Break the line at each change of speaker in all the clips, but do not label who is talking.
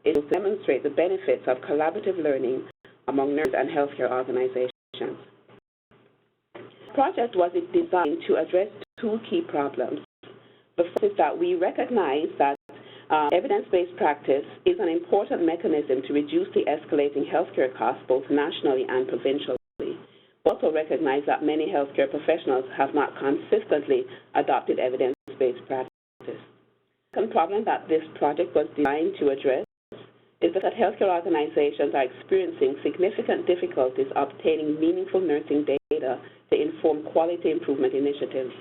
is to demonstrate the benefits of collaborative learning among nurses and healthcare organizations. The project was designed to address two key problems. The first is that we recognize that evidence-based practice is an important mechanism to reduce the escalating healthcare costs both nationally and provincially. We also recognize that many healthcare professionals have not consistently adopted evidence-based practice. The second problem that this project was designed to address is that healthcare organizations are experiencing significant difficulties obtaining meaningful nursing data to inform quality improvement initiatives,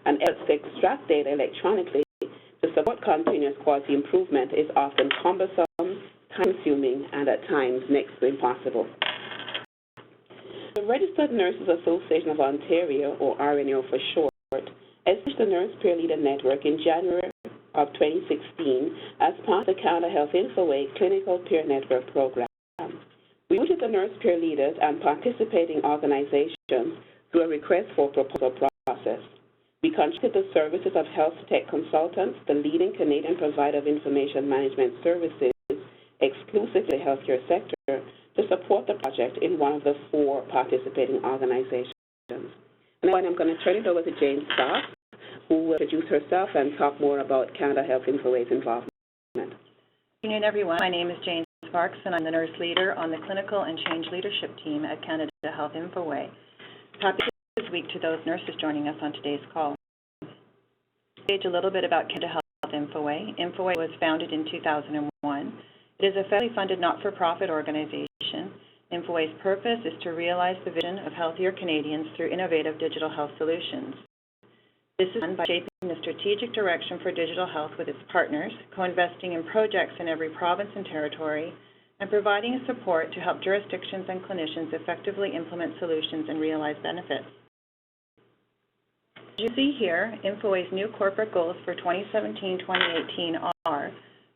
and efforts to extract data electronically to support continuous quality improvement is often cumbersome, time-consuming, and at times next to impossible. The Registered Nurses Association of Ontario, or RNAO for short, established the Nurse Peer Leader Network in January of 2016 as part of the Canada Health Infoway Clinical Peer Network program. We recruited the nurse peer leaders and participating organizations through a request for proposal process. We contracted the services of Health Tech Consultants, the leading Canadian provider of information management services exclusively to the healthcare sector, to support the project in one of the 4 participating organizations. And now I'm going to turn it over to Jane Stark, who will introduce herself and talk more about Canada Health Infoway's involvement.
Good afternoon, everyone. My name is Jane Sparks, and I'm the nurse leader on the Clinical and Change Leadership team at Canada Health Infoway. Happy this week to those nurses joining us on today's call. A little bit about Canada Health Infoway. Infoway was founded in 2001. It is a federally funded not-for-profit organization. Infoway's purpose is to realize the vision of healthier Canadians through innovative digital health solutions. This is done by shaping the strategic direction for digital health with its partners, co-investing in projects in every province and territory, and providing support to help jurisdictions and clinicians effectively implement solutions and realize benefits. As you see here, Infoway's new corporate goals for 2017-2018 are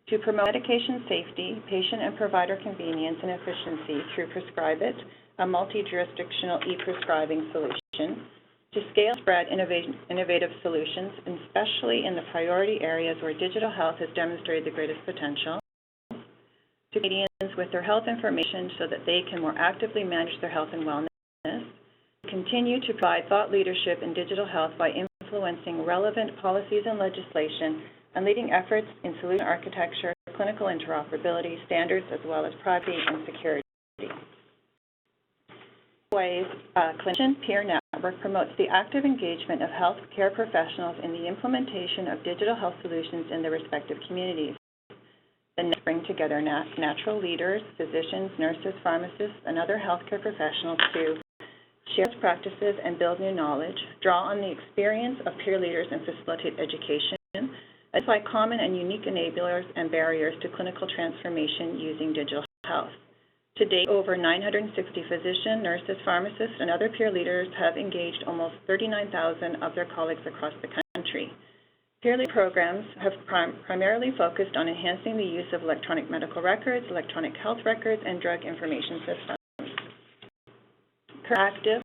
to promote medication safety, patient and provider convenience and efficiency through Prescribe It, a multi-jurisdictional e-prescribing solution, to scale and spread innovative solutions, especially in the priority areas where digital health has demonstrated the greatest potential, to Canadians with their health information so that they can more actively manage their health and wellness, continue to provide thought leadership in digital health by influencing relevant policies and legislation and leading efforts in solution architecture, clinical interoperability, standards, as well as privacy and security. Infoway's clinician peer network promotes the active engagement of healthcare professionals in the implementation of digital health solutions in their respective communities. The network brings together natural leaders, physicians, nurses, pharmacists, and other healthcare professionals to share best practices and build new knowledge, draw on the experience of peer leaders and facilitate education, identify common and unique enablers and barriers to clinical transformation using digital health. To date, over 960 physicians, nurses, pharmacists, and other peer leaders have engaged almost 39,000 of their colleagues across the country. Peer lead programs have primarily focused on enhancing the use of electronic medical records, electronic health records, and drug information systems. Active,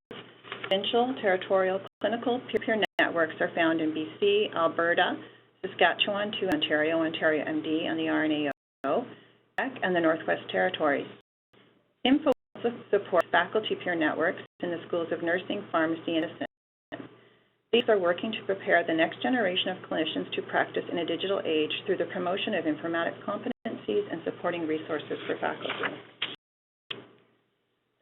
provincial, territorial, clinical peer networks are found in BC, Alberta, Saskatchewan, Ontario, Ontario MD, and the RNAO, and the Northwest Territories. Infoway also supports faculty peer networks in the schools of nursing, pharmacy, and medicine. These are working to prepare the next generation of clinicians to practice in a digital age through the promotion of informatics competencies and supporting resources for faculty.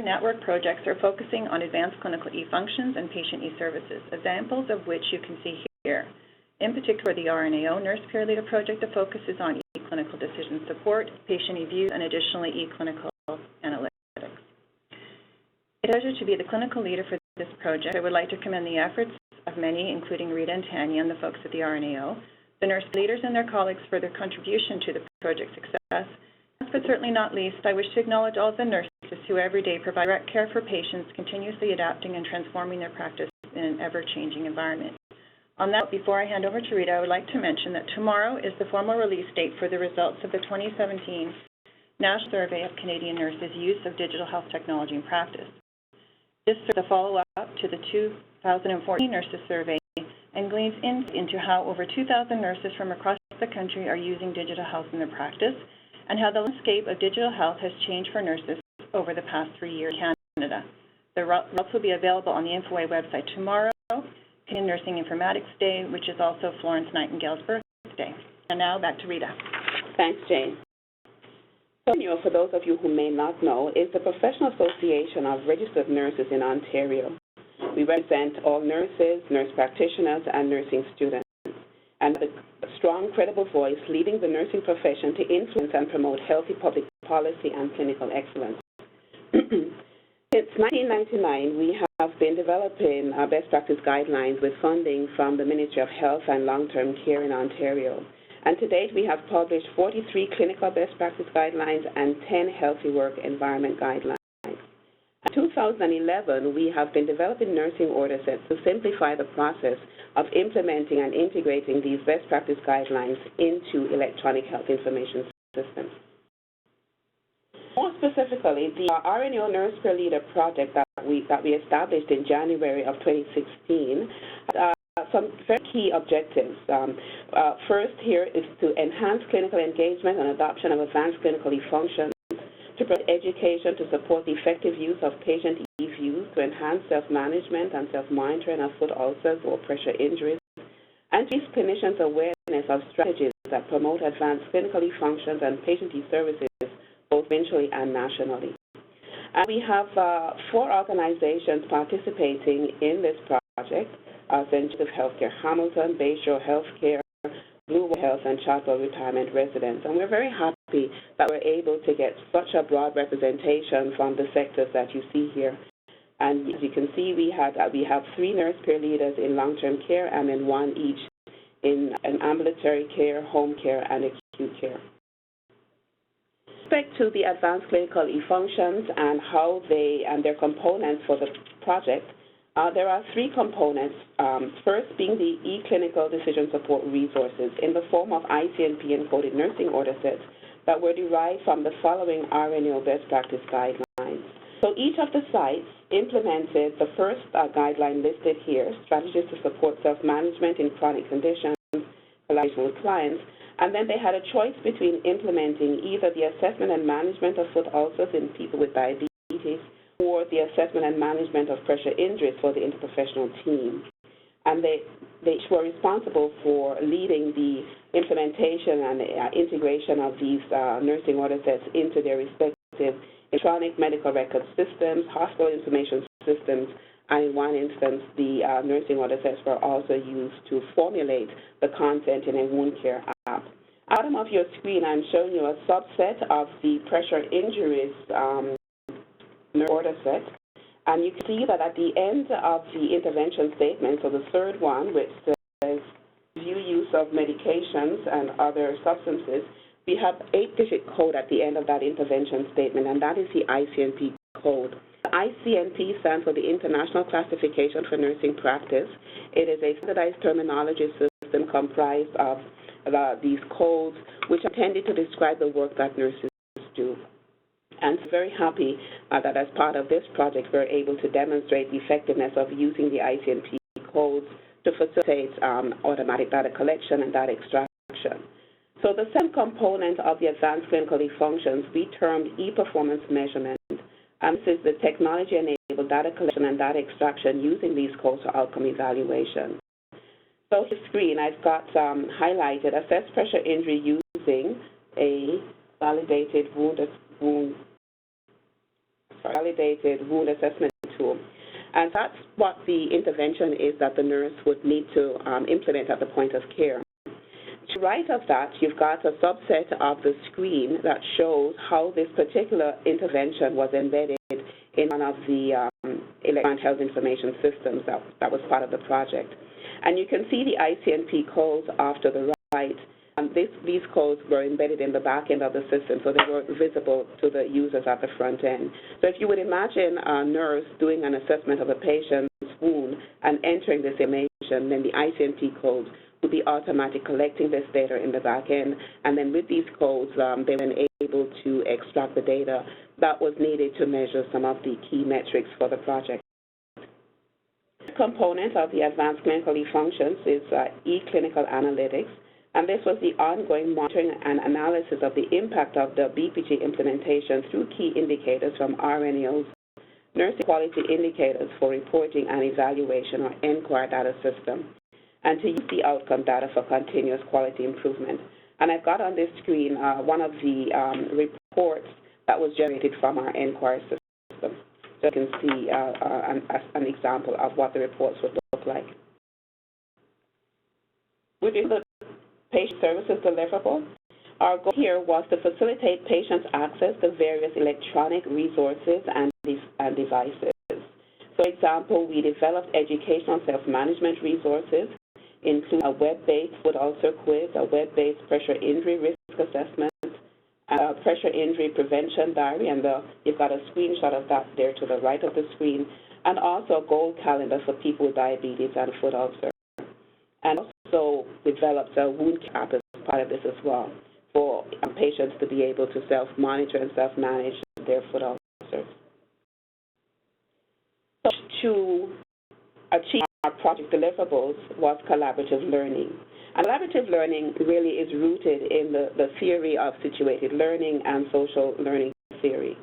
Network projects are focusing on advanced clinical eFunctions and patient eServices, examples of which you can see here. In particular, the RNAO Nurse Peer Leader project that focuses on e-clinical decision support, patient reviews, and additionally e-clinical analytics. It's a pleasure to be the clinical leader for this project. I would like to commend the efforts of many, including Rita and Tanya and the folks at the RNAO, the nurse leaders and their colleagues for their contribution to the project's success. Last but certainly not least, I wish to acknowledge all of the nurses who every day provide direct care for patients, continuously adapting and transforming their practice in an ever-changing environment. On that, before I hand over to Rita, I would like to mention that tomorrow is the formal release date for the results of the 2017 National Survey of Canadian Nurses' Use of Digital Health Technology in Practice. This is a follow-up to the 2014 Nurses Survey and gleans into how over 2,000 nurses from across the country are using digital health in their practice and how the landscape of digital health has changed for nurses over the past 3 years in Canada. The results will be available on the Infoway website tomorrow, Canadian Nursing Informatics Day, which is also Florence Nightingale's birthday. And now back to Rita.
Thanks, Jane. RNAO, for those of you who may not know, is the Professional Association of Registered Nurses in Ontario. We represent all nurses, nurse practitioners, and nursing students, and a strong, credible voice leading the nursing profession to influence and promote healthy public policy and clinical excellence. Since 1999, we have been developing best practice guidelines with funding from the Ministry of Health and Long-Term Care in Ontario. And to date, we have published 43 clinical best practice guidelines and 10 healthy work environment guidelines. In 2011, we have been developing nursing order sets to simplify the process of implementing and integrating these best practice guidelines into electronic health information systems. More specifically, the RNAO Nurse Per Leader project that we established in January of 2016 some very key objectives. First here is to enhance clinical engagement and adoption of advanced clinical eFunctions, to provide education to support the effective use of patient eViews, to enhance self-management and self-monitoring of foot ulcers or pressure injuries, and to increase clinicians' awareness of strategies that promote advanced clinical eFunctions and patient eServices, both provincially and nationally. And we have 4 organizations participating in this project: St. Joseph Healthcare Hamilton, Bayshore Healthcare, Bluewater Health, and Chartwell Retirement Residents. And we're very happy that we're able to get such a broad representation from the sectors that you see here. And as you can see, we have 3 nurse peer leaders in long-term care and then 1 each in ambulatory care, home care, and acute care. With respect to the advanced clinical eFunctions and how they and their components for the project, there are 3 components, first being the eClinical decision support resources in the form of ICNP-encoded nursing order sets that were derived from the following RNAO best practice guidelines. So each of the sites implemented the first guideline listed here, strategies to support self-management in chronic conditions, collaboration with clients, and then they had a choice between implementing either the assessment and management of foot ulcers in people with diabetes or the assessment and management of pressure injuries for the interprofessional team. And they each were responsible for leading the implementation and integration of these nursing order sets into their respective electronic medical record systems, hospital information systems, and in one instance, the nursing order sets were also used to formulate the content in a wound care app. At the bottom of your screen, I'm showing you a subset of the pressure injuries order set, and you can see that at the end of the intervention statement, so the third one, which says review use of medications and other substances, we have 8-digit code at the end of that intervention statement, and that is the ICNP code. The ICNP stands for the International Classification for Nursing Practice. It is a standardized terminology system comprised of these codes, which are intended to describe the work that nurses do. And I'm very happy that as part of this project, we're able to demonstrate the effectiveness of using the ICNP codes to facilitate automatic data collection and data extraction. So the second component of the advanced clinical eFunctions we termed e-performance measurement. This is the technology-enabled data collection and data extraction using these codes for outcome evaluation. So on the screen, I've got highlighted assess pressure injury using a validated wound assessment tool. And that's what the intervention is that the nurse would need to implement at the point of care. To the right of that, you've got a subset of the screen that shows how this particular intervention was embedded in one of the electronic health information systems that was part of the project. And you can see the ICNP codes off to the right. These codes were embedded in the back end of the system, so they were visible to the users at the front end. So if you would imagine a nurse doing an assessment of a patient's wound and entering this information, then the ICNP codes would be automatically collecting this data in the back end, and then with these codes, they were then able to extract the data that was needed to measure some of the key metrics for the project. The component of the advanced clinical eFunctions is eClinical analytics. And this was the ongoing monitoring and analysis of the impact of the BPG implementation through key indicators from RNAO's nursing quality indicators for reporting and evaluation, or NQUAR data system, and to use the outcome data for continuous quality improvement. And I've got on this screen one of the reports that was generated from our NQUAR system. So you can see an example of what the reports would look like. Within the patient services deliverable, our goal here was to facilitate patients' access to various electronic resources and devices. For example, we developed educational self-management resources, including a web-based foot ulcer quiz, a web-based pressure injury risk assessment, a pressure injury prevention diary, and you've got a screenshot of that there to the right of the screen, and also a goal calendar for people with diabetes and foot ulcer. And also developed a wound care app as part of this as well, for patients to be able to self-monitor and self-manage their foot ulcers. So to achieve our project deliverables was collaborative learning. And collaborative learning really is rooted in the theory of situated learning and social learning theory.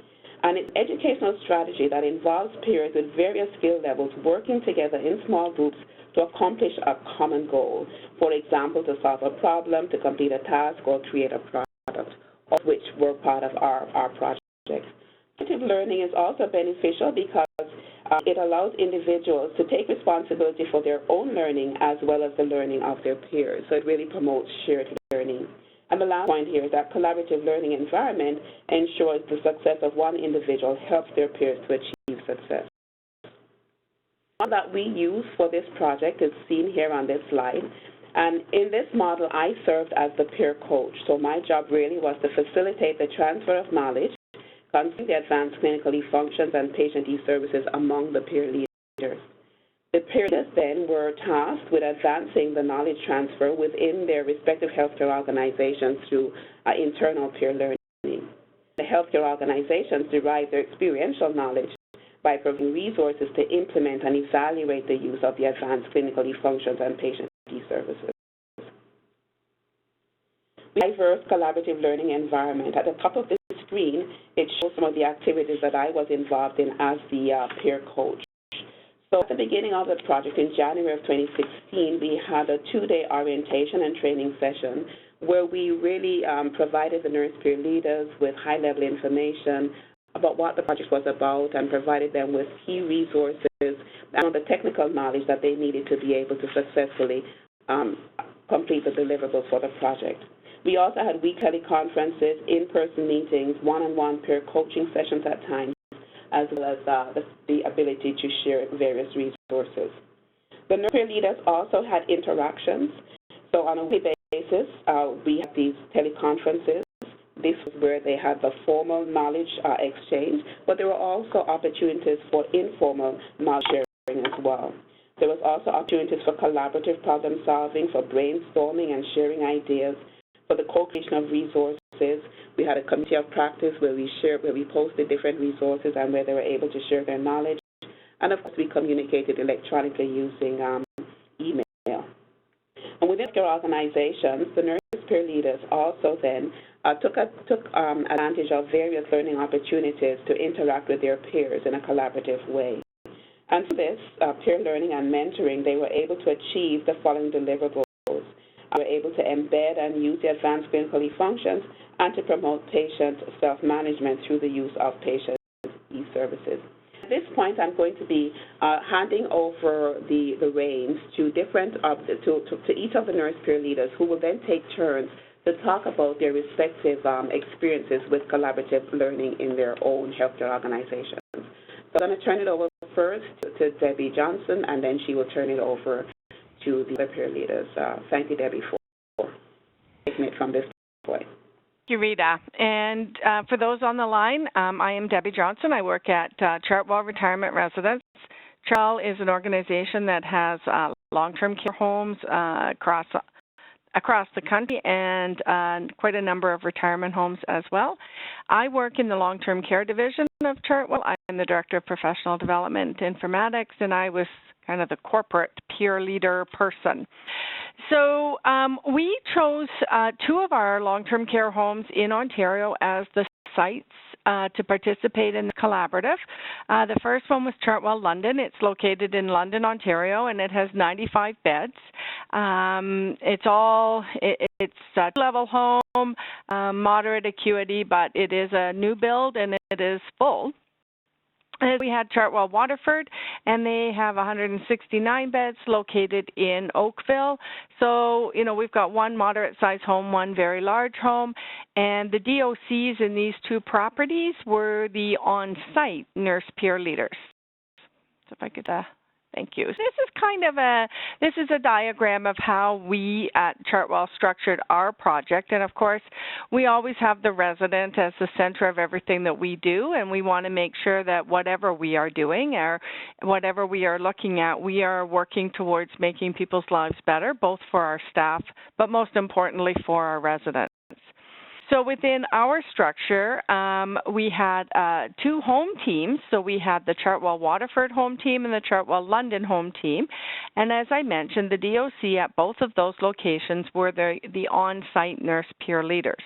And it's an educational strategy that involves peers with various skill levels working together in small groups to accomplish a common goal. For example, to solve a problem, to complete a task, or create a product, all of which were part of our project. Collaborative learning is also beneficial because it allows individuals to take responsibility for their own learning as well as the learning of their peers. So it really promotes shared learning. And the last point here is that collaborative learning environment ensures the success of one individual helps their peers to achieve success. The model that we use for this project is seen here on this slide. And in this model, I served as the peer coach. So my job really was to facilitate the transfer of knowledge concerning the advanced clinical eFunctions and patient eServices among the peer leaders. The peer leaders then were tasked with advancing the knowledge transfer within their respective healthcare organizations through internal peer learning. The healthcare organizations derive their experiential knowledge by providing resources to implement and evaluate the use of the advanced clinical eFunctions and patient eServices. Diverse collaborative learning environment. At the top of this screen, it shows some of the activities that I was involved in as the peer coach. So at the beginning of the project in January of 2016, we had a 2-day orientation and training session where we really provided the nurse peer leaders with high-level information about what the project was about and provided them with key resources and the technical knowledge that they needed to be able to successfully complete the deliverables for the project. We also had weekly conferences, in-person meetings, one-on-one peer coaching sessions at times, as well as the ability to share various resources. The nurse peer leaders also had interactions. So on a weekly basis, we had these teleconferences. This was where they had the formal knowledge exchange, but there were also opportunities for informal knowledge sharing as well. There was also opportunities for collaborative problem solving, for brainstorming and sharing ideas, for the co-creation of resources. We had a community of practice where we posted different resources and where they were able to share their knowledge. And of course, we communicated electronically using email. And within their organizations, the nurse peer leaders also then took advantage of various learning opportunities to interact with their peers in a collaborative way. And for this peer learning and mentoring, they were able to achieve the following deliverables. They were able to embed and use the advanced clinical eFunctions and to promote patient self-management through the use of patient eServices. At this point, I'm going to be handing over the reins to each of the nurse peer leaders, who will then take turns to talk about their respective experiences with collaborative learning in their own healthcare organizations. So I'm going to turn it over first to Debbie Johnson, and then she will turn it over to the other peer leaders. Thank you, Debbie, for taking it from this point.
Thank you, Rita. And for those on the line, I am Debbie Johnson. I work at Chartwell Retirement Residence. Chartwell is an organization that has long-term care homes across the country and quite a number of retirement homes as well. I work in the long-term care division of Chartwell. I'm the Director of Professional Development Informatics, and I was kind of the corporate peer leader person. So we chose 2 of our long-term care homes in Ontario as the sites to participate in the collaborative. The first one was Chartwell London. It's located in London, Ontario, and it has 95 beds. It's a two-level home, moderate acuity, but it is a new build and it is full. And we had Chartwell Waterford, and they have 169 beds located in Oakville. So, you know, we've got one moderate-sized home, one very large home, and the DOCs in these 2 properties were the on-site nurse peer leaders. So if I could, thank you. This is a diagram of how we at Chartwell structured our project, and of course, we always have the resident as the center of everything that we do, and we want to make sure that whatever we are doing or whatever we are looking at, we are working towards making people's lives better, both for our staff, but most importantly for our residents. So within our structure, we had 2 home teams. So we had the Chartwell Waterford home team and the Chartwell London home team. And as I mentioned, the DOC at both of those locations were the on-site nurse peer leaders.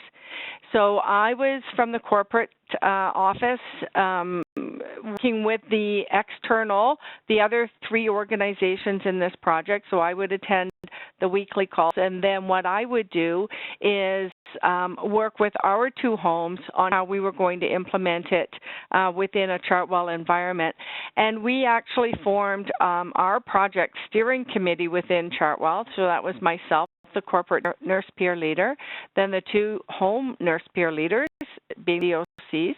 So I was from the corporate office working with the other 3 organizations in this project. So I would attend the weekly calls, and then what I would do is work with our 2 homes on how we were going to implement it within a Chartwell environment. And we actually formed our project steering committee within Chartwell. So that was myself, the corporate nurse peer leader, then the 2 home nurse peer leaders, being the OCs.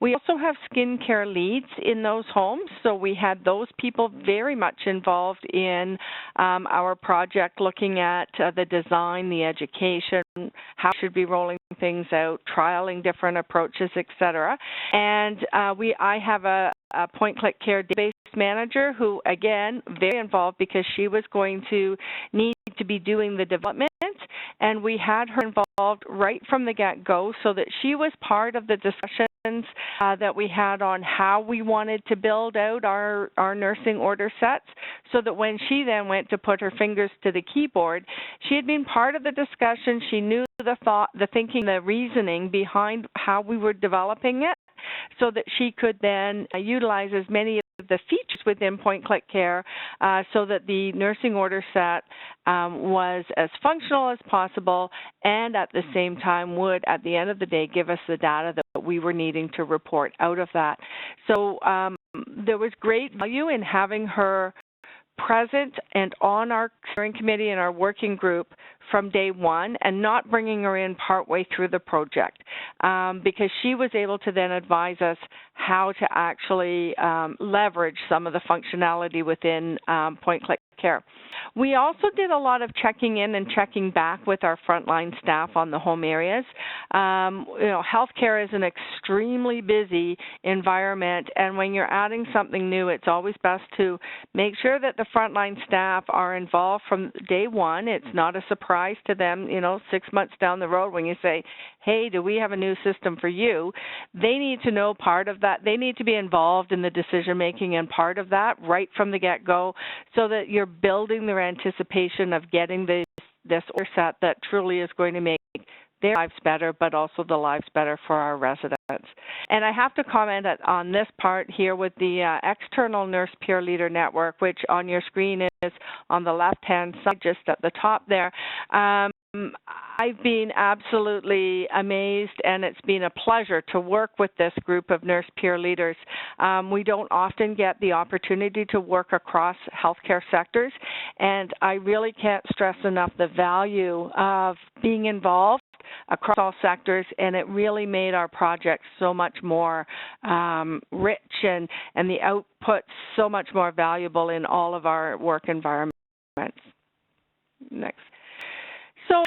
We also have skincare leads in those homes, so we had those people very much involved in our project, looking at the design, the education, how we should be rolling things out, trialing different approaches, etc. And I have a point-click care database manager who, again, very involved because she was going to need to be doing the development, and we had her involved right from the get-go so that she was part of the discussions that we had on how we wanted to build out our nursing order sets, so that when she then went to put her fingers to the keyboard, she had been part of the discussion. She knew the thought, the thinking, the reasoning behind how we were developing it, so that she could then utilize as many of the features within point-click care so that the nursing order set was as functional as possible, and at the same time would, at the end of the day, give us the data that we were needing to report out of that. So there was great value in having her present and on our steering committee and our working group from day one, and not bringing her in partway through the project, because she was able to then advise us how to actually leverage some of the functionality within point-click care. We also did a lot of checking in and checking back with our frontline staff on the home areas. Healthcare is an extremely busy environment, and when you're adding something new, it's always best to make sure that the frontline staff are involved from day one. It's not a surprise to them, 6 months down the road when you say, hey, do we have a new system for you? They need to know part of that. They need to be involved in the decision-making and part of that right from the get-go, so that you're building their anticipation of getting this order set that truly is going to make their lives better, but also the lives better for our residents. And I have to comment on this part here with the external nurse peer leader network, which on your screen is on the left-hand side, just at the top there. I've been absolutely amazed, and it's been a pleasure to work with this group of nurse peer leaders. We don't often get the opportunity to work across healthcare sectors, and I really can't stress enough the value of being involved across all sectors, and it really made our project so much more rich, and the output so much more valuable in all of our work environments. Next. So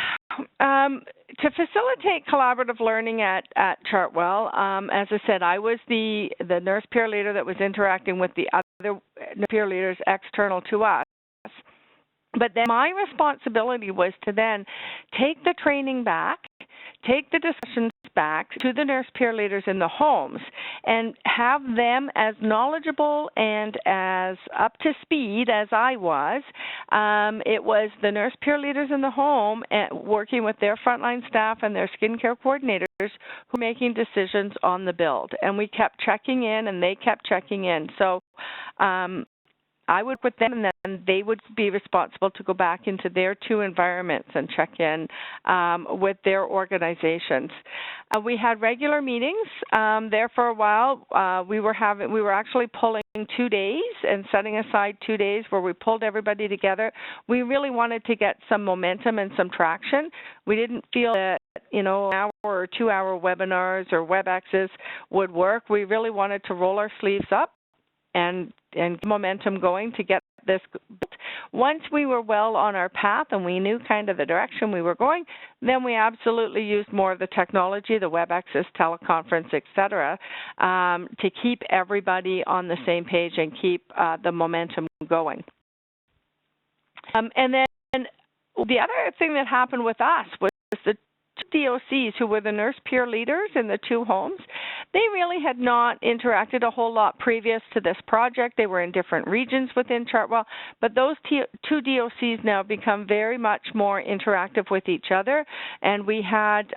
to facilitate collaborative learning at Chartwell, as I said, I was the nurse peer leader that was interacting with the other peer leaders external to us. But then my responsibility was to then take the training back, take the discussions back to the nurse peer leaders in the homes and have them as knowledgeable and as up to speed as I was. It was the nurse peer leaders in the home working with their frontline staff and their skincare coordinators who were making decisions on the build. And we kept checking in and they kept checking in. So I would put them, and then they would be responsible to go back into their two environments and check in with their organizations. We had regular meetings there for a while. We were actually pulling 2 days and setting aside 2 days where we pulled everybody together. We really wanted to get some momentum and some traction. We didn't feel that an hour or 2 hour webinars or WebExes would work. We really wanted to roll our sleeves up and get momentum going to get this. Once we were well on our path and we knew kind of the direction we were going, then we absolutely used more of the technology, the WebExes, teleconference, et cetera, to keep everybody on the same page and keep the momentum going. And then the other thing that happened with us was the DOCs, who were the nurse peer leaders in the two homes, they really had not interacted a whole lot previous to this project. They were in different regions within Chartwell, but those two DOCs now become very much more interactive with each other, and we had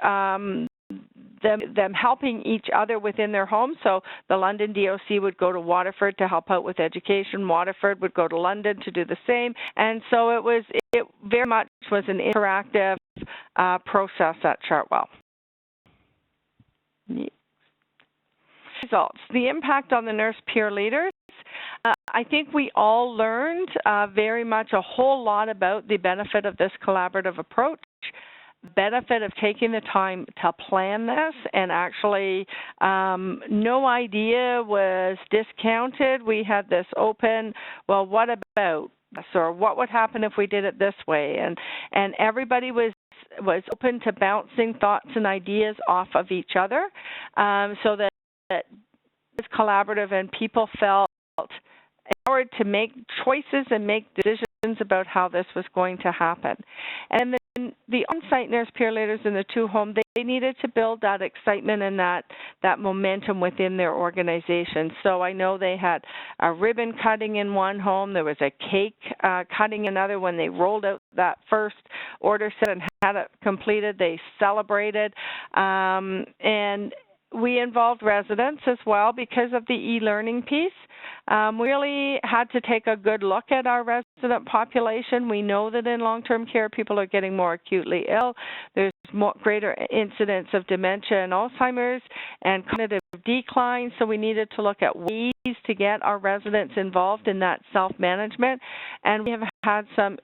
them helping each other within their homes. So the London DOC would go to Waterford to help out with education. Waterford would go to London to do the same. And so it very much was an interactive process at Chartwell. Results. The impact on the nurse peer leaders. I think we all learned very much a whole lot about the benefit of this collaborative approach. Benefit of taking the time to plan this, and actually no idea was discounted. We had this open, well, what about this, or what would happen if we did it this way, and everybody was open to bouncing thoughts and ideas off of each other, so that it was collaborative and people felt empowered to make choices and make decisions about how this was going to happen. And then the on-site nurse peer leaders in the two homes, they needed to build that excitement and that momentum within their organization. So I know they had a ribbon cutting in one home. There was a cake cutting in another. When they rolled out that first order set and had it completed, they celebrated. And we involved residents as well because of the e-learning piece. We really had to take a good look at our resident population. We know that in long-term care, people are getting more acutely ill. There's greater incidence of dementia and Alzheimer's and cognitive decline, so we needed to look at ways to get our residents involved in that self-management. And we have had some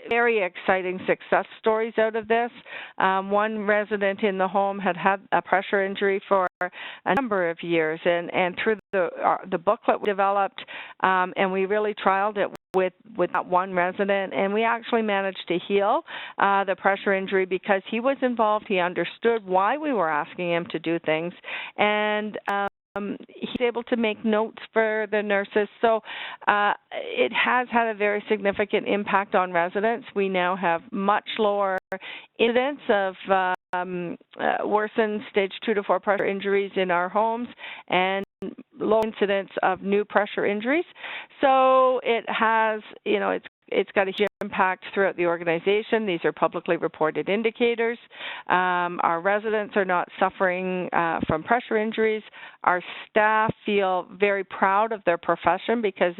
very exciting success stories out of this. One resident in the home had a pressure injury for a number of years, and through the booklet we developed, and we really trialed it with that one resident, and we actually managed to heal the pressure injury because he was involved. He understood why we were asking him to do things, and he's able to make notes for the nurses. So it has had a very significant impact on residents. We now have much lower incidence of worsened stage 2 to 4 pressure injuries in our homes and low incidence of new pressure injuries. So it has, it's got a huge impact throughout the organization. These are publicly reported indicators. Our residents are not suffering from pressure injuries. Our staff feel very proud of their profession because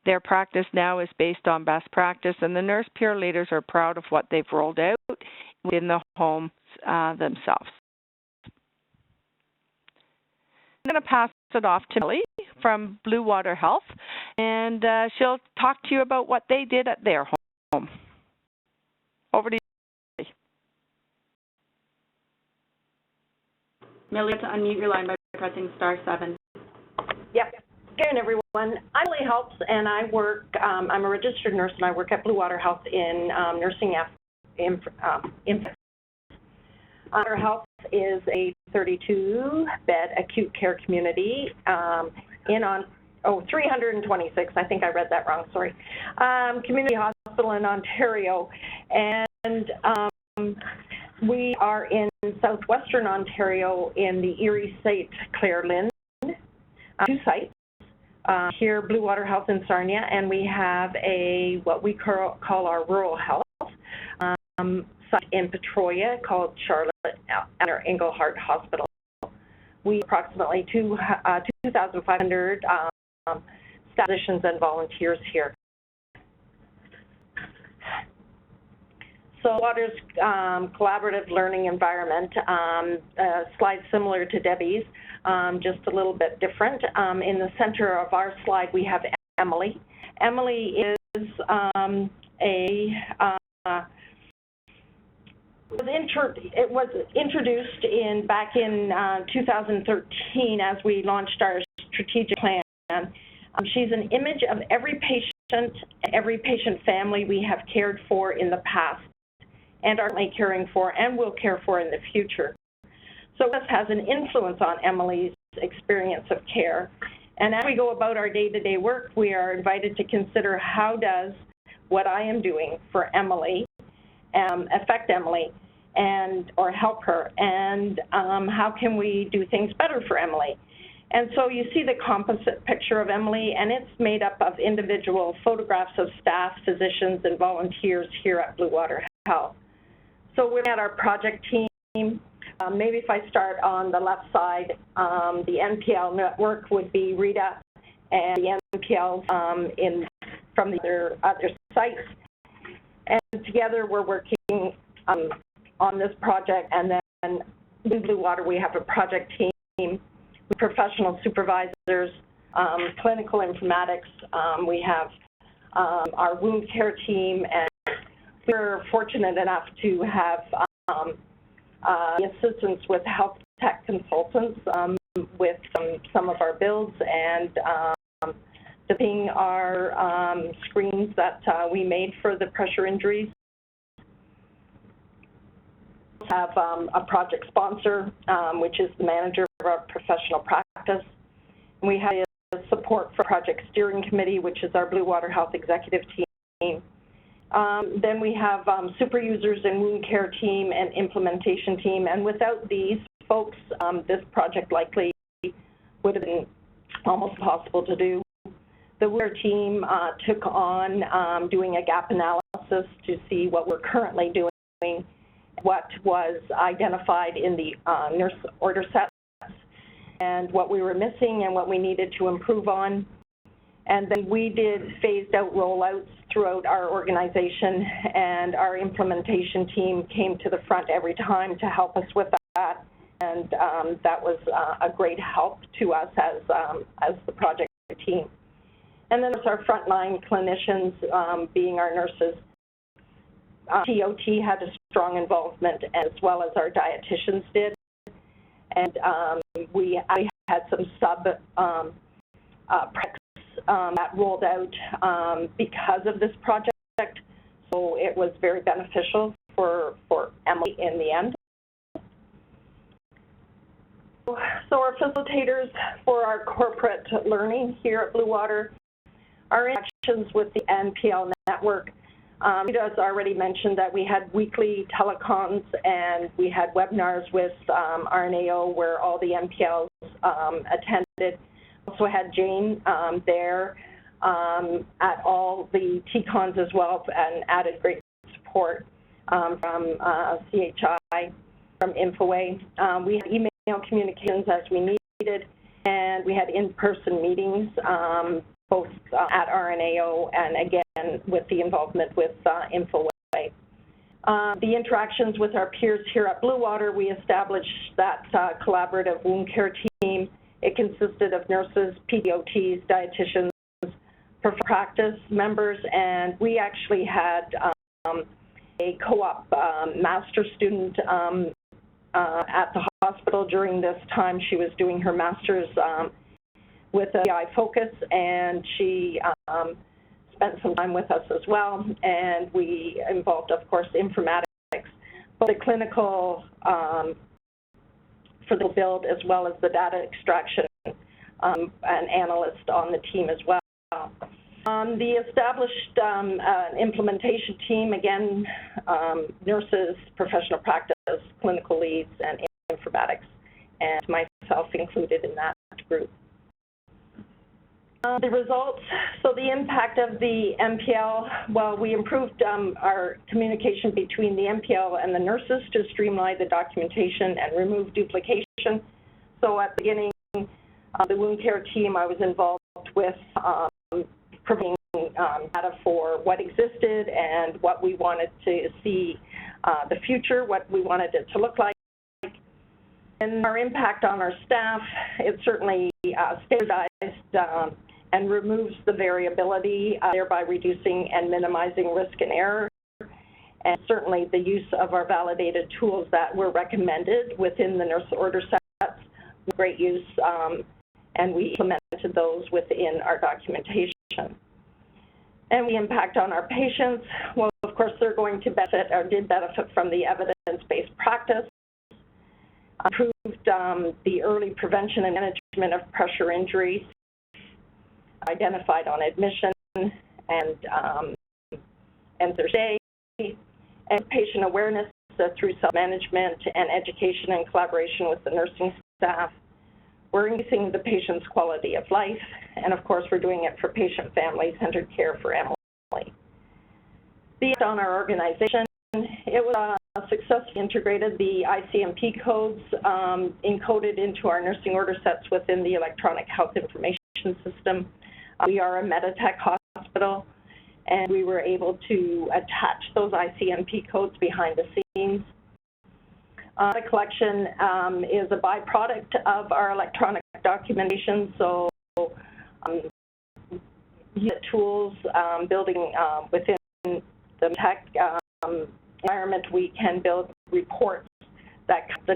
their practice now is based on best practice, and the nurse peer leaders are proud of what they've rolled out within the homes themselves. I'm going to pass it off to Millie from Bluewater Health, and she'll talk to you about what they did at their home. Over to you.
Millie, to unmute your line by pressing *7.
Yep. Good afternoon, everyone. I'm Millie Helps, and I work, I'm a registered nurse, and I work at Bluewater Health in nursing Bluewater Health is a 32-bed acute care community 326, I think I read that wrong, sorry, community hospital in Ontario. And We are in southwestern Ontario in the Erie site, Clare Lynn, 2 sites. Here, Bluewater Health in Sarnia, and we have what we call our rural health site in Petrolia called Charlotte Englehart Hospital. We have approximately 2,500 physicians and volunteers here. So Water's collaborative learning environment, slide similar to Debbie's, just a little bit different. In the center of our slide, we have Emily. Emily is it was introduced back in 2013 as we launched our strategic plan. She's an image of every patient and every patient family we have cared for in the past and are currently caring for and will care for in the future. So this has an influence on Emily's experience of care. And as we go about our day-to-day work, we are invited to consider how does what I am doing for Emily affect Emily or help her, and how can we do things better for Emily. And so you see the composite picture of Emily, and it's made up of individual photographs of staff, physicians, and volunteers here at Bluewater Health. So we're at our project team. Maybe if I start on the left side, the NPL network would be Rita and the NPLs from the other sites. And together we're working on this project. And then in Bluewater we have a project team with professional supervisors, clinical informatics. We have our wound care team, and we're fortunate enough to have assistance with health tech consultants with some of our builds and developing our screens that we made for the pressure injuries. We have a project sponsor, which is the manager of our professional practice. And we have support for project steering committee, which is our Bluewater Health executive team. Then we have super users and wound care team and implementation team. And without these folks, this project likely would have been almost impossible to do. The wound care team took on doing a gap analysis to see what we're currently doing, what was identified in the nurse order sets, and what we were missing and what we needed to improve on. And then we did phased out rollouts throughout our organization, and our implementation team came to the front every time to help us with that. And that was a great help to us as the project team. And then it's our frontline clinicians, being our nurses. TOT had a strong involvement, as well as our dietitians did. And we had some sub-practice that rolled out because of this project, so it was very beneficial for Emily in the end. So our facilitators for our corporate learning here at Bluewater, our interactions with the NPL network. Rita's already mentioned that we had weekly telecons and we had webinars with RNAO where all the NPLs attended. Also had Jane there at all the TCONs as well, and added great support from CHI, from Infoway. We had email communications as we needed, and we had in-person meetings, both at RNAO and again with the involvement with Infoway. The interactions with our peers here at Bluewater, we established that collaborative wound care team. It consisted of nurses, PDOTs, dietitians, practice members, and we actually had a co-op master student at the hospital during this time. She was doing her master's with a AI focus, and she spent some time with us as well, and we involved, of course, informatics, but the clinical for the build as well as the data extraction, an analyst on the team as well. The established implementation team, again, nurses, professional practice, clinical leads, and informatics, and myself included in that group. The results, so the impact of the MPL, well, we improved our communication between the MPL and the nurses to streamline the documentation and remove duplication. So at the beginning, the wound care team I was involved with providing data for what existed and what we wanted to see the future, what we wanted it to look like. And our impact on our staff, it certainly standardized and removes the variability, thereby reducing and minimizing risk and error. And certainly the use of our validated tools that were recommended within the nurse order sets, great use, and we implemented those within our documentation. And the impact on our patients, well, of course, they're going to benefit or did benefit from the evidence-based practice, improved the early prevention and management of pressure injuries, identified on admission and their stay, and patient awareness through self-management and education and collaboration with the nursing staff. We're increasing the patient's quality of life, and of course, we're doing it for patient family-centered care for Emily. On our organization, it was successfully integrated the ICMP codes encoded into our nursing order sets within the electronic health information system. We are a Meditech hospital, and we were able to attach those ICMP codes behind the scenes. The collection is a byproduct of our electronic documentation, so tools building within the tech environment, we can build reports that cut the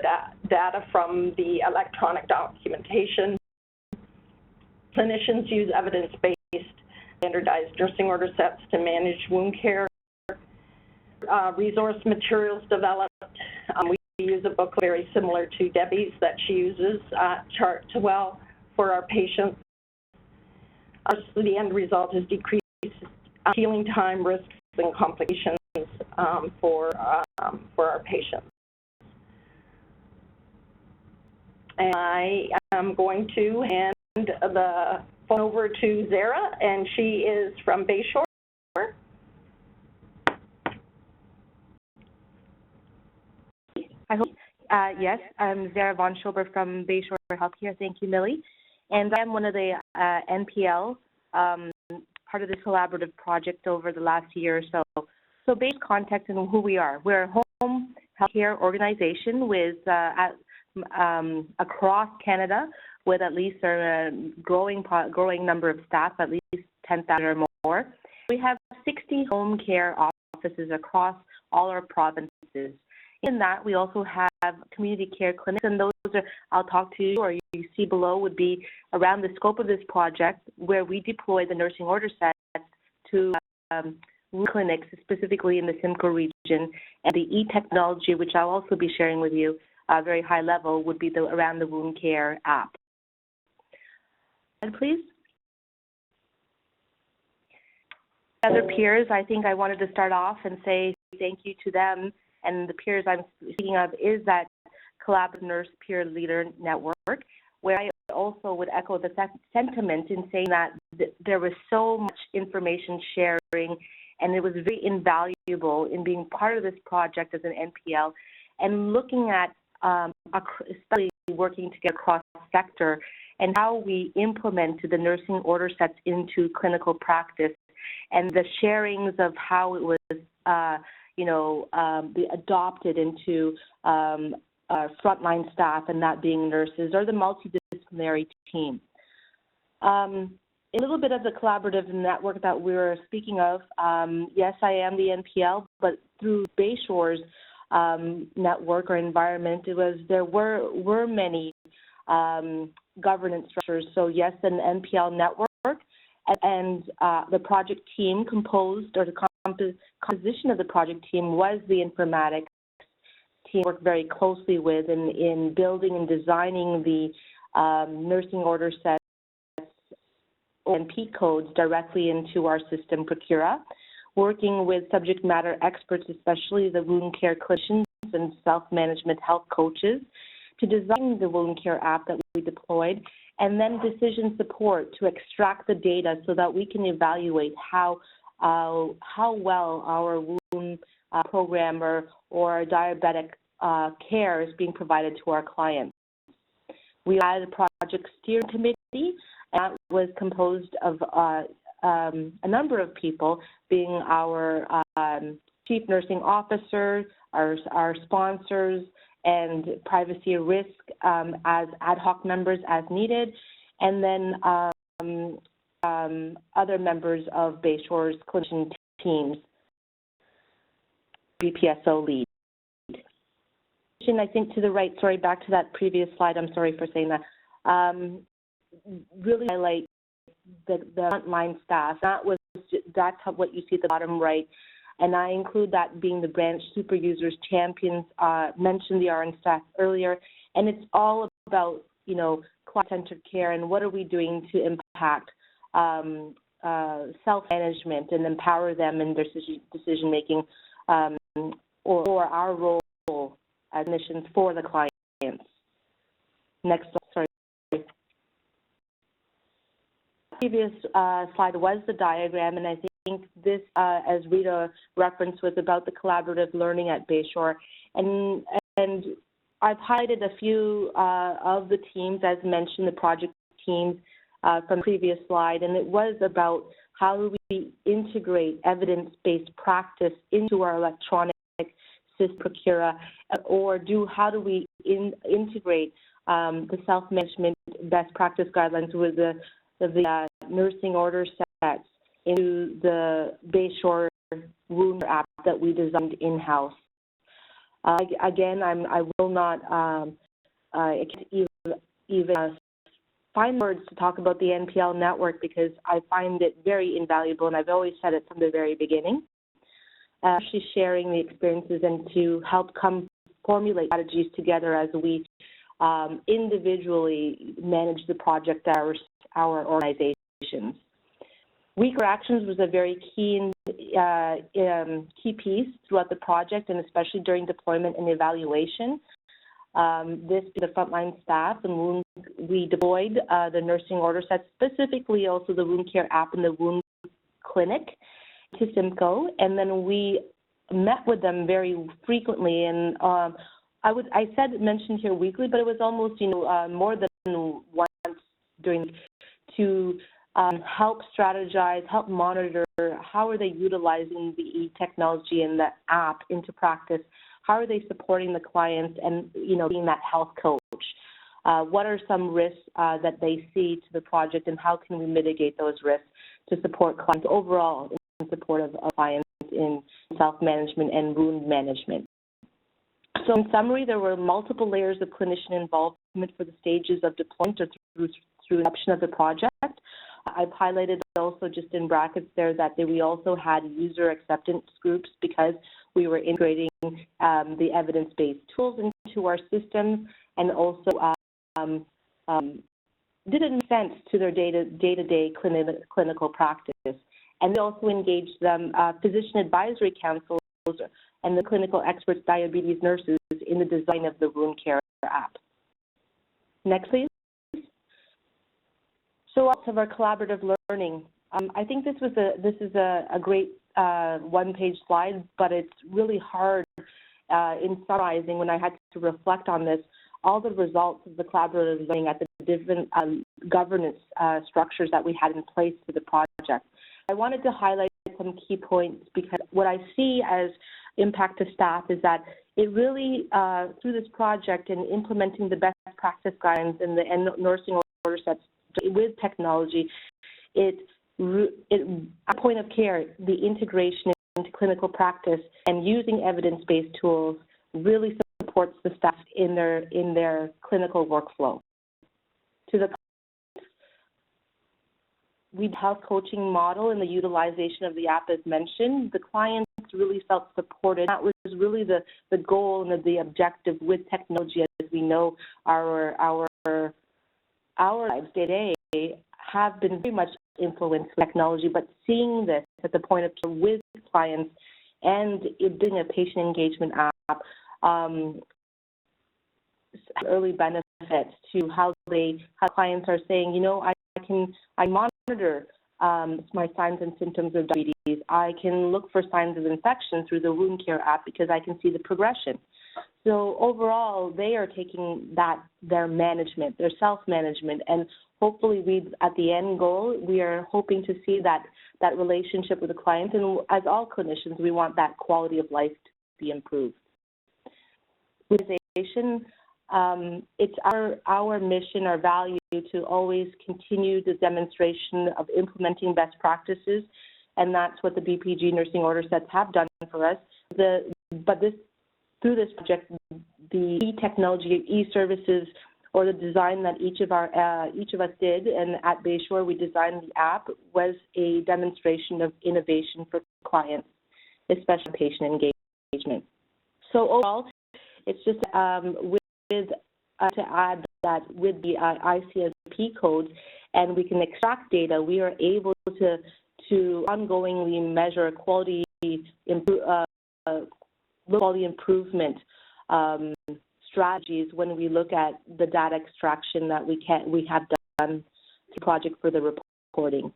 data from the electronic documentation. Clinicians use evidence-based standardized nursing order sets to manage wound care. Resource materials developed. We use a book very similar to Debbie's that she uses, Chartwell, for our patients. The end result is decreased healing time, risks, and complications for our patients. And I am going to hand the phone over to Zara, and she is from Bayshore.
I hope, yes, I'm Zara Von Schober from Bayshore Healthcare. Thank you, Millie. And I'm one of the NPL, part of this collaborative project over the last year or so. So basic context and who we are. We're a home healthcare organization with across Canada with at least a growing number of staff, at least 10,000 or more. We have 60 home care offices across all our provinces. In that, we also have community care clinics, and those are, I'll talk to you, or you see below, would be around the scope of this project, where we deploy the nursing order sets to clinics, specifically in the Simcoe region, and the e-technology, which I'll also be sharing with you, very high level, would be around the wound care app. And please. Other peers, I think I wanted to start off and say thank you to them. And the peers I'm speaking of is that Collaborative Nurse Peer Leader Network, where I also would echo the sentiment in saying that there was so much information sharing, and it was very invaluable in being part of this project as an NPL and looking at, especially working together across sector, and how we implemented the nursing order sets into clinical practice, and the sharings of how it was be adopted into frontline staff, and that being nurses or the multidisciplinary team. A little bit of the collaborative network that we were speaking of. Yes, I am the NPL, but through Bayshore's network or environment, there were many governance structures. So yes, an NPL network, and the project team composed, or the composition of the project team was the informatics team worked very closely with in building and designing the nursing order sets NP codes directly into our system, Procura, working with subject matter experts, especially the wound care clinicians and self-management health coaches, to design the wound care app that we deployed, and then decision support to extract the data so that we can evaluate how well our wound program or diabetic care is being provided to our clients. We had a project steering committee that was composed of a number of people, being our chief nursing officer, our sponsors, and privacy risk as ad hoc members as needed, and then other members of Bayshore's clinician teams, BPSO lead. I think to the right, sorry, back to that previous slide, I'm sorry for saying that, really highlight the frontline staff. That's what you see at the bottom right, and I include that being the branch super users, champions, mentioned the RN staff earlier, and it's all about, client-centered care and what are we doing to impact self-management and empower them in their decision-making or our role as clinicians for the clients. Next slide, sorry. The previous slide was the diagram, and I think this, as Rita referenced, was about the collaborative learning at Bayshore. And I've highlighted a few of the teams, as mentioned, the project teams from the previous slide, and it was about how do we integrate evidence-based practice into our electronic system Procura, or how do we integrate the self-management best practice guidelines with the nursing order sets into the Bayshore wound app that we designed in-house. Again, I will not even find words to talk about the NPL network because I find it very invaluable, and I've always said it from the very beginning. Actually sharing the experiences and to help formulate strategies together as we individually manage the project at our organizations. Weaker actions was a very key piece throughout the project, and especially during deployment and evaluation. This the frontline staff, and we deployed the nursing order sets, specifically also the wound care app and the wound clinic to Simcoe, and then we met with them very frequently, and I mentioned here weekly, but it was almost more than once to help strategize, help monitor how are they utilizing the technology and the app into practice, how are they supporting the clients, and being that health coach. What are some risks that they see to the project, and how can we mitigate those risks to support clients overall in support of clients in self-management and wound management. So in summary, there were multiple layers of clinician involvement for the stages of deployment or through inception of the project. I've highlighted also just in brackets there that we also had user acceptance groups because we were integrating the evidence-based tools into our system, and also did it make sense to their day-to-day clinical practice. And we also engaged them, physician advisory councils and the clinical experts, diabetes nurses, in the design of the wound care app. Next, please. So also of our collaborative learning. I think this is a great one-page slide, but it's really hard in summarizing when I had to reflect on this, all the results of the collaborative learning at the different governance structures that we had in place for the project. I wanted to highlight some key points because what I see as impact to staff is that it really, through this project and implementing the best practice guidelines and the nursing order sets with technology, at point of care, the integration into clinical practice and using evidence-based tools really supports the staff in their clinical workflow. We health coaching model and the utilization of the app as mentioned. The clients really felt supported. That was really the goal and the objective with technology, as we know our lives today have been very much influence technology, but seeing this at the point of care with clients and doing a patient engagement app, early benefits to how clients are saying, you know, I monitor my signs and symptoms of diabetes. I can look for signs of infection through the wound care app because I can see the progression. So overall, they are taking their management, their self-management, and hopefully at the end goal, we are hoping to see that relationship with the client. And as all clinicians, we want that quality of life to be improved. With it's our mission, our value to always continue the demonstration of implementing best practices, and that's what the BPG nursing order sets have done for us. Through this project, the e-technology, e-services, or the design that each of us did, and at Bayshore we designed the app, was a demonstration of innovation for clients, especially patient engagement. So overall, it's just to add that with the ICSP codes, and we can extract data, we are able to ongoingly measure quality improvement strategies when we look at the data extraction that we have done through project for the reporting.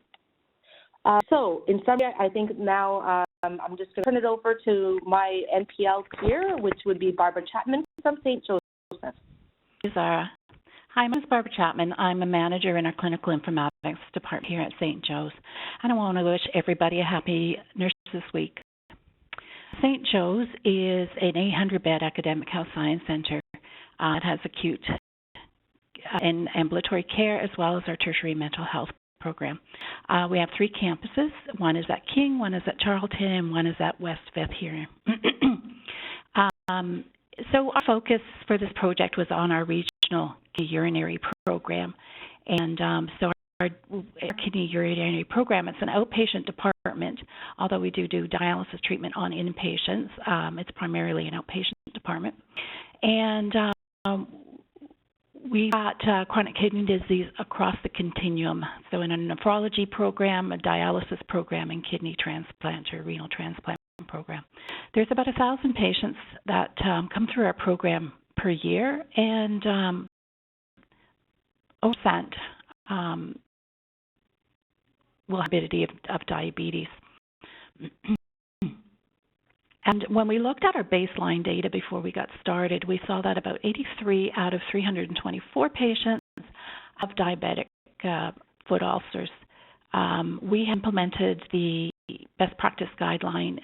So in summary, I think now I'm just going to turn it over to my NPL peer, which would be Barbara Chapman from St. Joseph.
Zara. Hi, my name is Barbara Chapman. I'm a manager in our clinical informatics department here at St. Joe's, and I want to wish everybody a happy Nurses Week. St. Joe's is an 800-bed academic health science center. It has acute and ambulatory care as well as our tertiary mental health program. We have 3 campuses. One is at King, one is at Charlton, and one is at West 5th here. So our focus for this project was on our regional urinary program. And so our kidney urinary program, it's an outpatient department, although we do dialysis treatment on inpatients. It's primarily an outpatient department. And we got chronic kidney disease across the continuum. So in a nephrology program, a dialysis program, and kidney transplant or renal transplant program. There's about 1,000 patients that come through our program per year, and 0% will have morbidity of diabetes. And when we looked at our baseline data before we got started, we saw that about 83 out of 324 patients have diabetic foot ulcers. We implemented the best practice guideline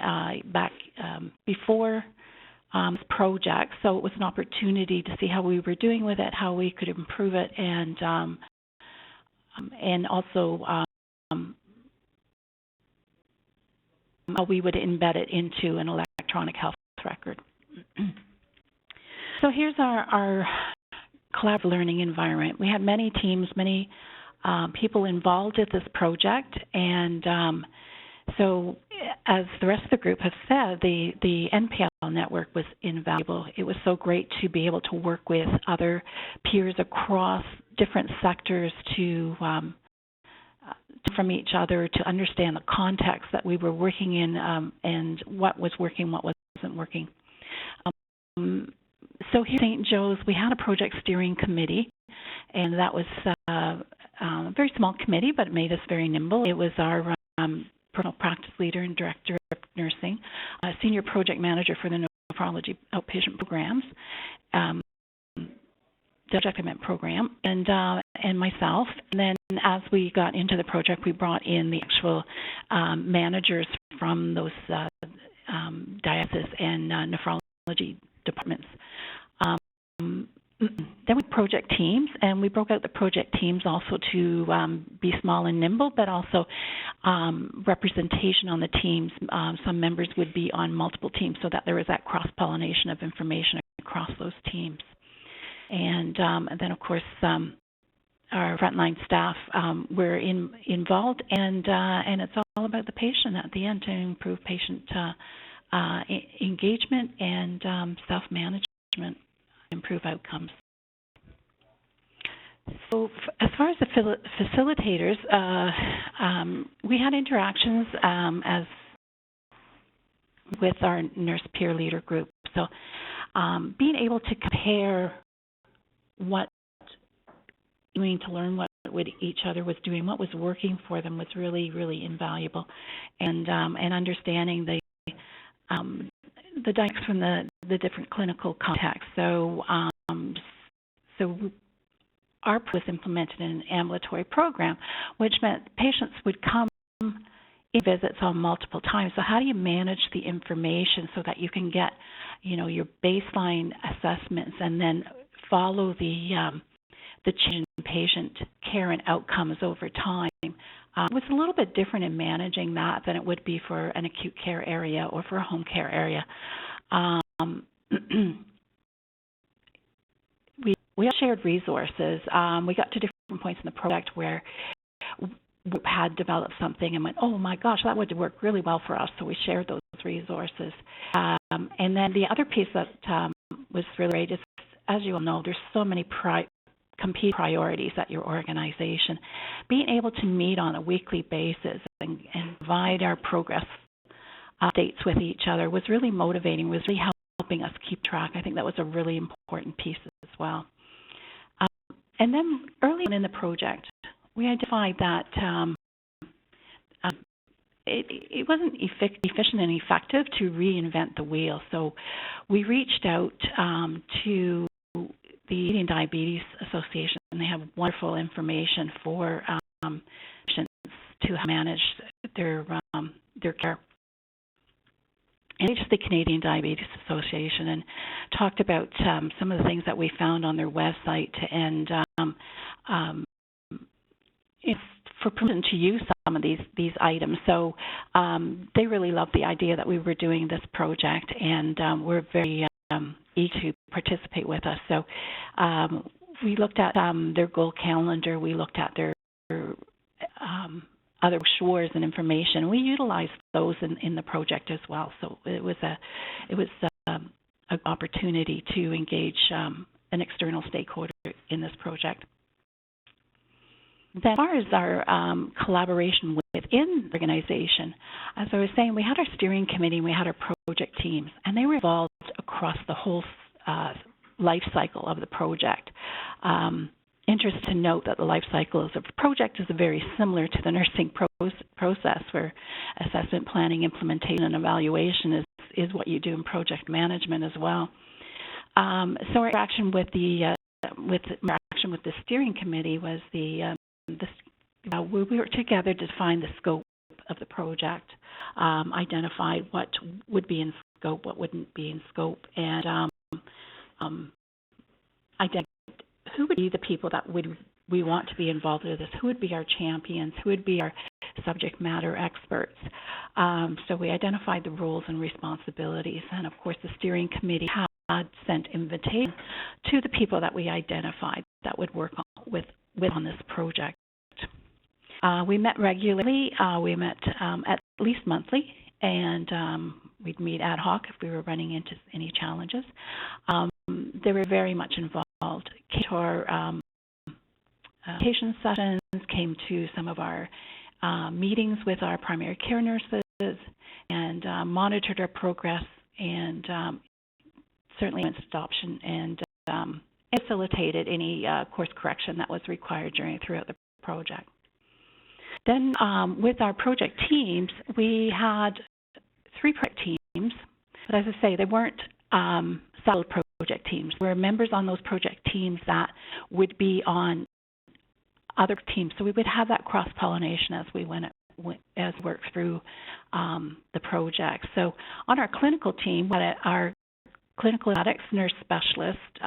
back before this project, so it was an opportunity to see how we were doing with it, how we could improve it, and also how we would embed it into an electronic health record. So here's our collaborative learning environment. We had many teams, many people involved at this project, and so as the rest of the group has said, the NPL network was invaluable. It was so great to be able to work with other peers across different sectors to from each other, to understand the context that we were working in, and what was working, what wasn't working. So here at St. Joe's, we had a project steering committee, and that was a very small committee, but it made us very nimble. It was our personal practice leader and director of nursing, a senior project manager for the nephrology outpatient programs, document program, and myself. And then as we got into the project, we brought in the actual managers from those dialysis and nephrology departments. Then we project teams, and we broke out the project teams also to be small and nimble, but also representation on the teams. Some members would be on multiple teams so that there was that cross-pollination of information across those teams. And then, of course, our frontline staff were involved, and it's all about the patient at the end to improve patient engagement and self-management, improve outcomes. So as far as the facilitators, we had interactions as with our nurse peer leader group. So being able to compare what doing to learn what each other was doing, what was working for them was really, really invaluable, and understanding the dynamics from the different clinical contexts. So our was implemented in an ambulatory program, which meant patients would come in visits on multiple times. So how do you manage the information so that you can get, your baseline assessments and then follow the change in patient care and outcomes over time? It was a little bit different in managing that than it would be for an acute care area or for a home care area. We all shared resources. We got to different points in the project where we had developed something and went, oh my gosh, that would work really well for us. So we shared those resources. And then the other piece that was really great is, as you all know, there's so many competing priorities at your organization. Being able to meet on a weekly basis and provide our progress updates with each other was really motivating, was really helping us keep track. I think that was a really important piece as well. And then early on in the project, we identified that it wasn't efficient and effective to reinvent the wheel. So we reached out to the Canadian Diabetes Association, and they have wonderful information for patients to manage their care. And just the Canadian Diabetes Association, and talked about some of the things that we found on their website, and it's for permission to use some of these items. So they really loved the idea that we were doing this project, and we're very eager to participate with us. So we looked at their goal calendar, we looked at their other brochures and information. We utilized those in the project as well. So it was an opportunity to engage an external stakeholder in this project. Then as far as our collaboration within the organization, as I was saying, we had our steering committee and we had our project teams, and they were involved across the whole life cycle of the project. Interesting to note that the life cycle of the project is very similar to the nursing process, where assessment, planning, implementation, and evaluation is what you do in project management as well. So our interaction with the steering committee was we worked together to define the scope of the project, identified what would be in scope, what wouldn't be in scope, and identified who would be the people that we want to be involved with this, who would be our champions, who would be our subject matter experts. So we identified the roles and responsibilities, and of course the steering committee had sent invitations to the people that we identified that would work on this project. We met regularly. We met at least monthly, and we'd meet ad hoc if we were running into any challenges. They were very much involved. Came to our patient sessions, came to some of our meetings with our primary care nurses, and monitored our progress, and certainly went to adoption and facilitated any course correction that was required throughout the project. Then with our project teams, we had 3 project teams, but as I say, they weren't solid project teams. There were members on those project teams that would be on other teams, so we would have that cross-pollination as we worked through the project. So on our clinical team, our clinical genetics nurse specialist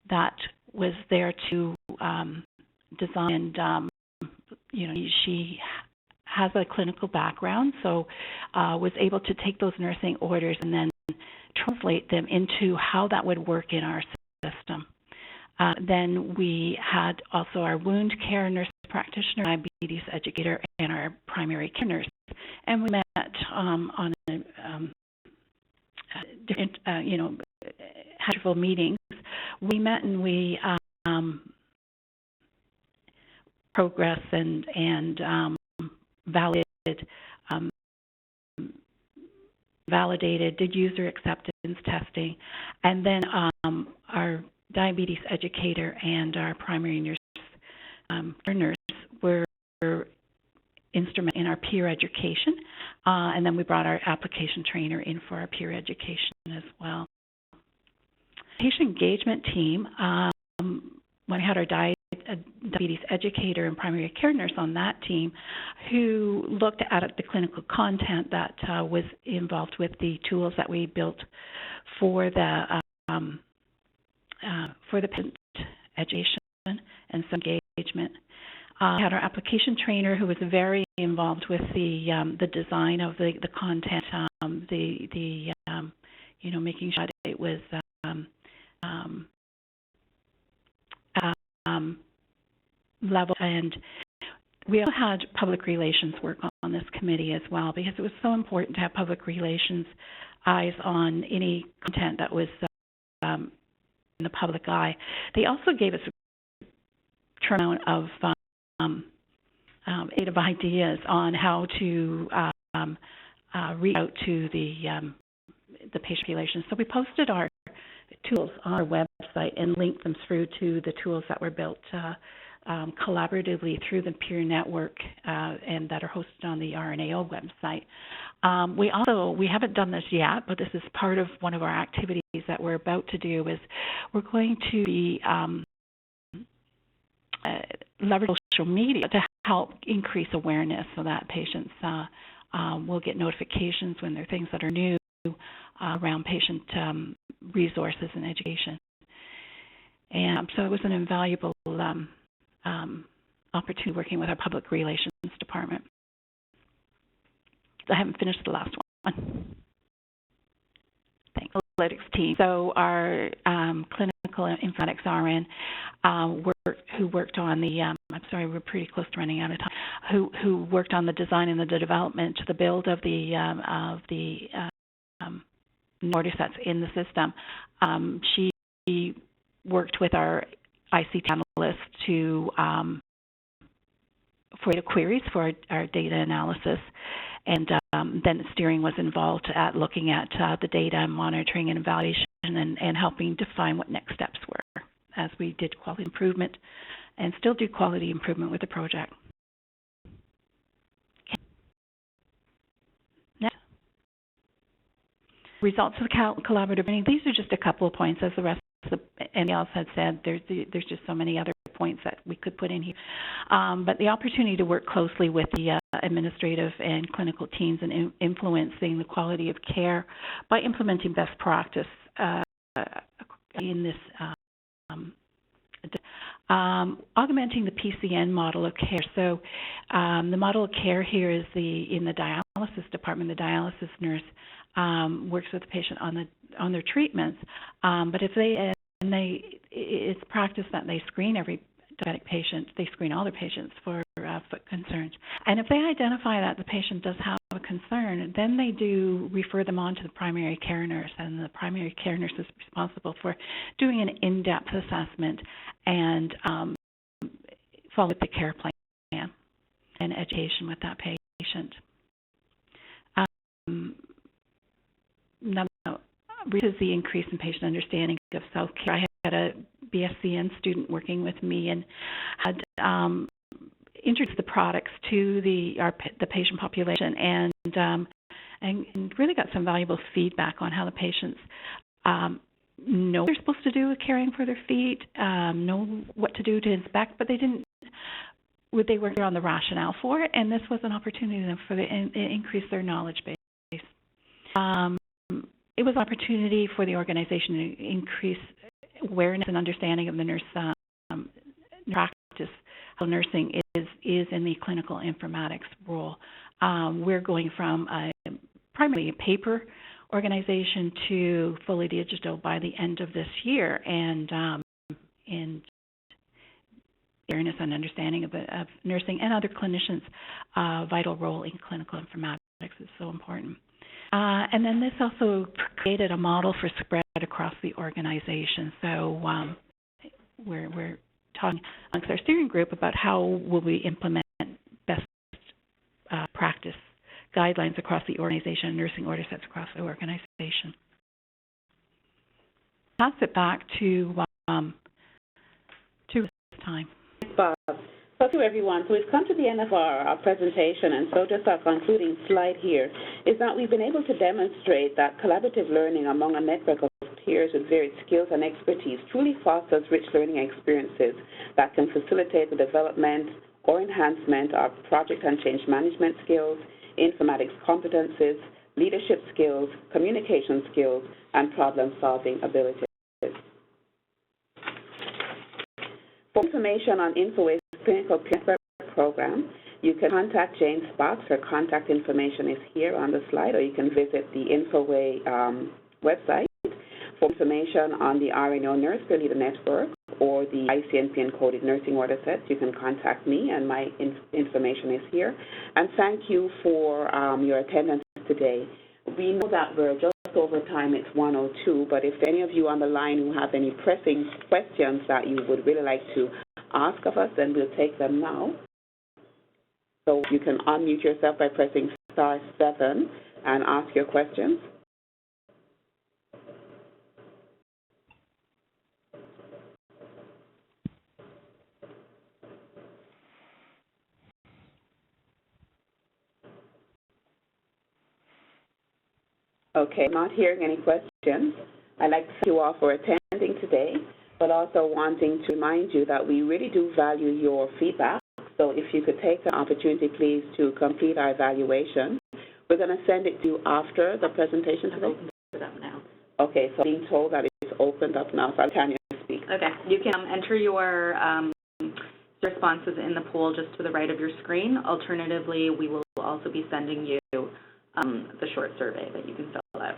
that was there to design, she has a clinical background, so was able to take those nursing orders and then translate them into how that would work in our system. Then we had also our wound care nurse practitioner, diabetes educator, and our primary care nurse. And we met on different, had meetings. We met and we progress and validated, did user acceptance testing, and then our diabetes educator and our primary nurse were instrumental in our peer education, and then we brought our application trainer in for our peer education as well. Patient engagement team, when we had our diabetes educator and primary care nurse on that team, who looked at the clinical content that was involved with the tools that we built for the patient education and some engagement. Had our application trainer who was very involved with the design of the content, making sure that it was level. And we also had public relations work on this committee as well, because it was so important to have public relations eyes on any content that was in the public eye. They also gave us a amount of ideas on how to reach out to the patient population. So we posted our tools on our website and linked them through to the tools that were built collaboratively through the peer network and that are hosted on the RNAO website. We haven't done this yet, but this is part of one of our activities that we're about to do. Is we're going to be leverage social media to help increase awareness so that patients will get notifications when there are things that are new around patient resources and education. And so it was an invaluable opportunity working with our public relations department. I haven't finished the last one. Thanks. Analytics team. So our clinical informatics RN who worked on the, I'm sorry, we're pretty close to running out of time, who worked on the design and the development, the build of the order sets in the system. She worked with our ICT analysts to for data queries for our data analysis, and then steering was involved at looking at the data and monitoring and evaluation and helping define what next steps were as we did quality improvement and still do quality improvement with the project. Okay. Next. Results of the collaborative learning. These are just a couple of points, as the rest of anybody else had said. There's just so many other points that we could put in here. But the opportunity to work closely with the administrative and clinical teams and influencing the quality of care by implementing best practice in this augmenting the PCN model of care. So the model of care here is in the dialysis department. The dialysis nurse works with the patient on their treatments, but if it's practice that they screen every diabetic patient. They screen all their patients for foot concerns, and if they identify that the patient does have a concern, then they do refer them on to the primary care nurse, and the primary care nurse is responsible for doing an in-depth assessment and follow with the care plan and education with that patient. This is the increase in patient understanding of self-care. I had a BSCN student working with me and had introduced the products to the patient population and really got some valuable feedback on how the patients know what they're supposed to do with caring for their feet, know what to do to inspect, but they weren't clear on the rationale for it, and this was an opportunity for them to increase their knowledge base. It was an opportunity for the organization to increase awareness and understanding of the nurse practice, how nursing is in the clinical informatics role. We're going from primarily a paper organization to fully digital by the end of this year, and awareness and understanding of nursing and other clinicians' vital role in clinical informatics is so important. And then this also created a model for spread across the organization. So we're talking amongst our steering group about how will we implement best practice guidelines across the organization, nursing order sets across the organization. Pass it back to this time.
Bob. Thank you, everyone. So we've come to the end of our presentation, and so just our concluding slide here is that we've been able to demonstrate that collaborative learning among a network of peers with varied skills and expertise truly fosters rich learning experiences that can facilitate the development or enhancement of project and change management skills, informatics competencies, leadership skills, communication skills, and problem-solving abilities. For information on Infoway's clinical peer program, you can contact Jane Sparks. Her contact information is here on the slide, or you can visit the Infoway website. For information on the RNAO Nurse Peer Leader Network or the ICNP encoded nursing order sets, you can contact me, and my information is here. And thank you for your attendance today. We know that we're just over time, it's 1:02, but if any of you on the line who have any pressing questions that you would really like to ask of us, then we'll take them now. So you can unmute yourself by pressing *7 and ask your questions. Okay, not hearing any questions. I'd like to thank you all for attending today, but also wanting to remind you that we really do value your feedback. So if you could take the opportunity, please, to complete our evaluation. We're going to send it to you after the presentation today.
Open it up now.
Okay, so being told that it's opened up now, so can you speak?
Okay, you can enter your responses in the poll just to the right of your screen. Alternatively, we will also be sending you the short survey that you can fill out.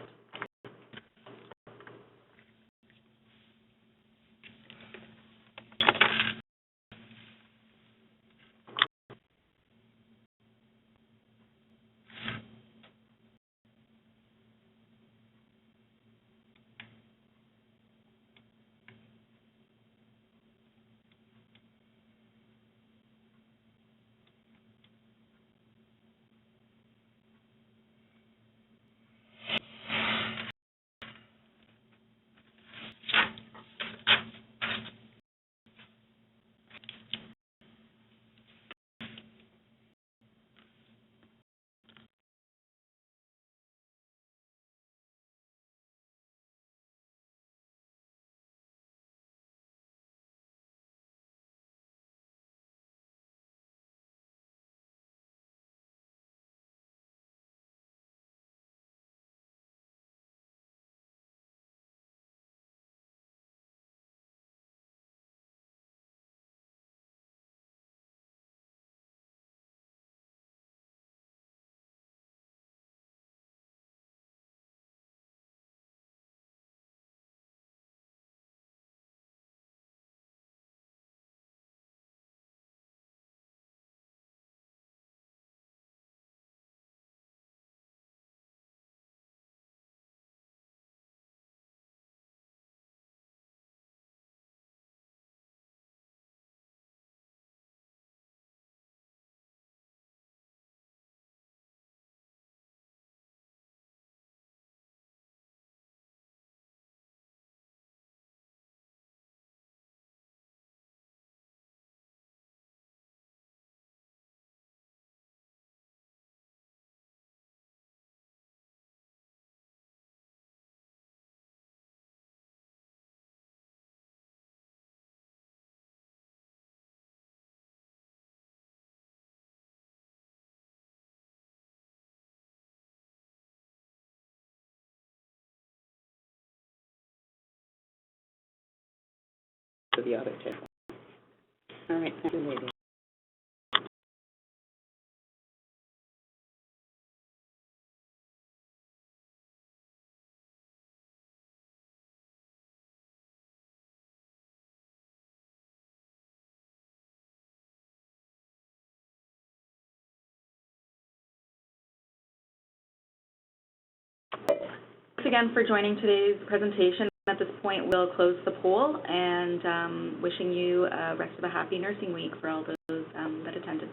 To the other table. All right, thank you, ladies.
Thanks again for joining today's presentation. at this point, we'll close the poll, and wishing you rest of a happy nursing week for all those that attended.